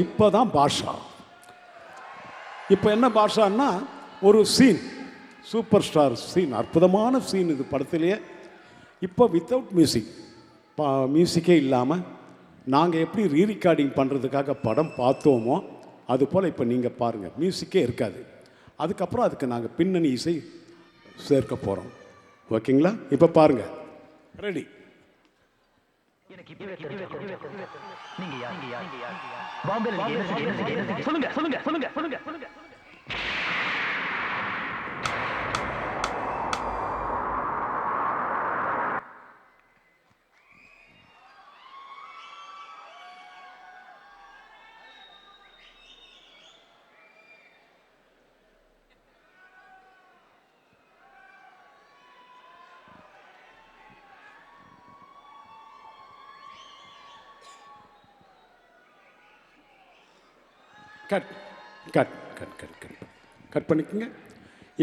இப்போ தான் பாஷா. இப்போ என்ன பாஷான்னா ஒரு சீன், சூப்பர் ஸ்டார் சீன், அற்புதமான சீன் இது படத்திலேயே. இப்போ வித்தவுட் மியூசிக், மியூசிக்கே இல்லாமல் நாங்கள் எப்படி ரீரெக்கார்டிங் பண்ணுறதுக்காக படம் பார்த்தோமோ அதுபோல் இப்போ நீங்கள் பாருங்கள், மியூசிக்கே இருக்காது. அதுக்கப்புறம் அதுக்கு நாங்கள் பின்னணி இசை சேர்க்க போகிறோம். ஓகேங்களா? இப்போ பாருங்கள். ரெடி? சொல்லுங்க சொல்லுங்க சொல்லுங்க சொல்லுங்க சொல்லுங்க. Cut cut cut cut cut cut பண்ணிக்கோங்க.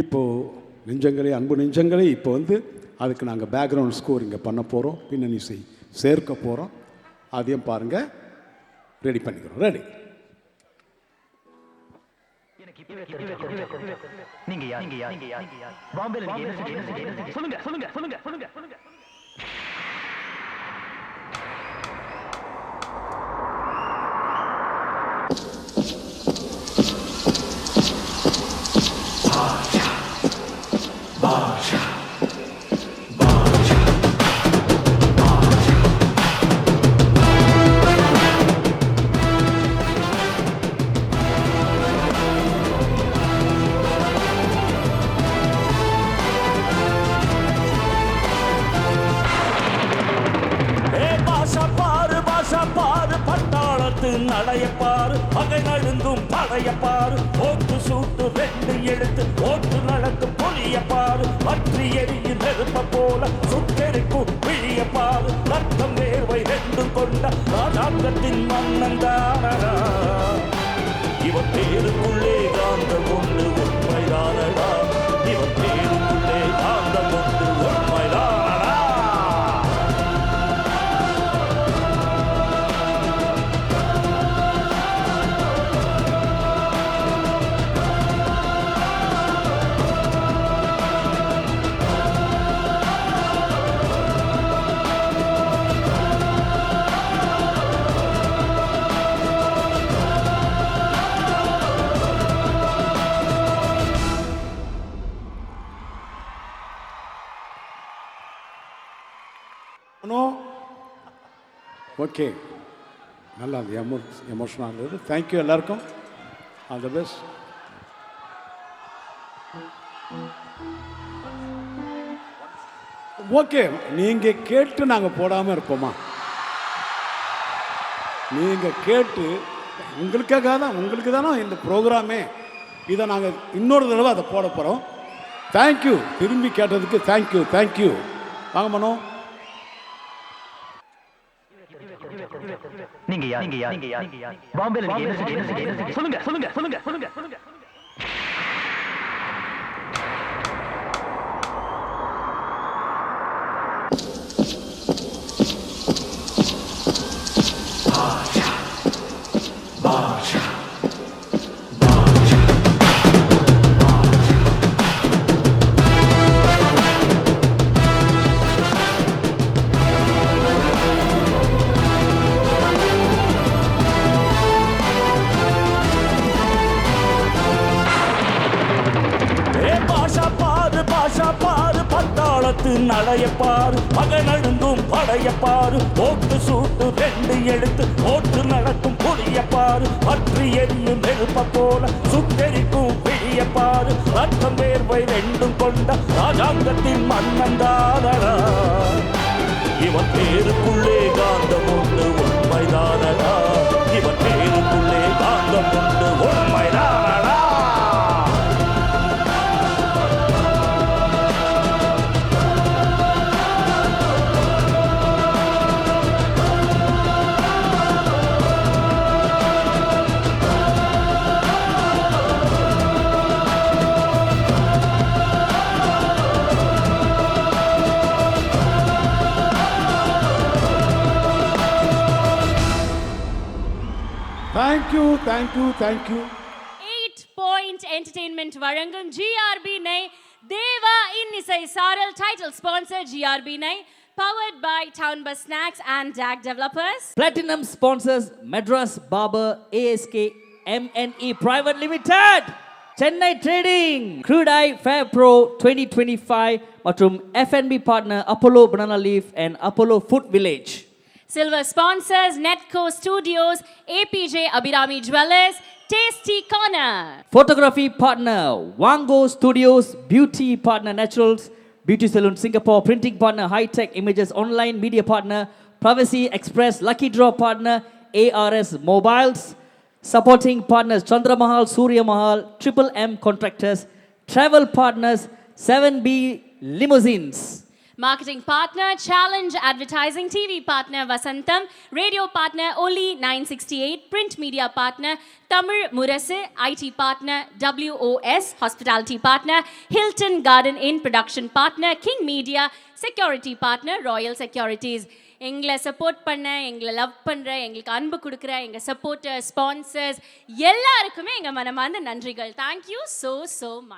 இப்போது நெஞ்சங்களே, அன்பு நெஞ்சங்களே, இப்போ வந்து அதுக்கு நாங்கள் பேக்ரவுண்ட் ஸ்கோர் இங்கே பண்ண போகிறோம், பின்னணி இசை சேர்க்க போகிறோம். அதையும் பாருங்கள், ரெடி பண்ணிக்கிறோம். ரெடி? சொல்லுங்க சொல்லுங்க சொல்லுங்க சொல்லுங்க சொல்லுங்க. நடையப்பாரு பகை நழுந்தும் படையப்பாரு, ஓட்டு சூட்டு ரெண்டு எழுத்து ஓட்டு நடக்கும் பொலியப்பாரு, பற்றி எரியும் நெருப்ப போல சுட்டெரிக்கும் விழியப்பாரு, ரத்தம் வேர்வை ரெண்டும் கொண்ட ராஜாங்கத்தின் மன்னந்தானடா, இவன் பேருக்குள்ளே காந்தம் ஒன்று உண்மைதானடா, இவன் பேருக்குள்ளே காந்தம் ஒன்று உண்மைதானடா. ஓகே, நல்லா அது எமோஷனாக இருந்தது. தேங்க்யூ எல்லாருக்கும். All the best. ஓகே, நீங்கள் கேட்டு நாங்கள் போடாமல் இருப்போமா? நீங்கள் கேட்டு உங்களுக்காக தான், உங்களுக்கு தானே இந்த ப்ரோக்ராமே. இதை நாங்கள் இன்னொரு தடவை அதை போட போகிறோம். தேங்க்யூ, திரும்பி கேட்டதுக்கு தேங்க்யூ. தேங்க்யூ. வாங்க மனோ. நீங்க யார்? நீங்க யார்? நீங்க யார்? பாம்பேல சொல்லுங்க சொல்லுங்க சொல்லுங்க சொல்லுங்க சொல்லுங்க. நடையப்பாரு பகை நழுந்தும் படையப்பாரு, ஓட்டு சூட்டு ரெண்டு எழுத்து ஓட்டு நடக்கும் பொடியப்பாரு, பற்றி எரியும் நெருப்ப போல சுட்டெரிக்கும் பிடியப்பாரு, ரத்தம் வேர்வை ரெண்டும் கொண்ட ராஜாங்கத்தின் மன்னந்தானடா, இவன் பேருக்குள்ளே காந்தம் ஒன்று உண்மைதானடா, இவன் பேருக்குள்ளே காந்தம் ஒன்று உண்மைதானடா. தேங்க்யூ 8 Point Entertainment வழங்கும் GRB நை தேவா இன்னிசை சாரல் டைட்டில் ஸ்பான்சர் GRB நை powered by Town Bus Snacks and DAG Developers. Platinum sponsors Madras Barber ASK MNE Private Limited. Chennai Trading, Crude Eye Fair Pro 2025 மற்றும் FNB partner Apollo Banana Leaf and Apollo Food Village. Silver sponsors Netco Studios, APJ Abhirami Jewelers, Tasty Corner. Photography partner Wango Studios, Beauty partner Naturals, Beauty Salon Singapore, Printing partner High Tech Images Online, Media partner Privacy Express, Lucky Draw partner ARS Mobiles, supporting partners Chandra Mahal, Surya Mahal, Triple M Contractors, travel partners 7B Limousines. Marketing partner Challenge Advertising, TV partner Vasantham, radio partner Oli 968, print media partner Tamil Murasu, IT partner WOS, hospitality partner Hilton Garden Inn, production partner King Media, security partner Royal Securities. எங்களை support பண்ண, எங்களை love பண்ணுற, எங்களுக்கு அன்பு கொடுக்குற எங்கள் supporter, sponsors எல்லாருக்குமே எங்கள் மனமார்ந்த நன்றிகள். Thank you so much.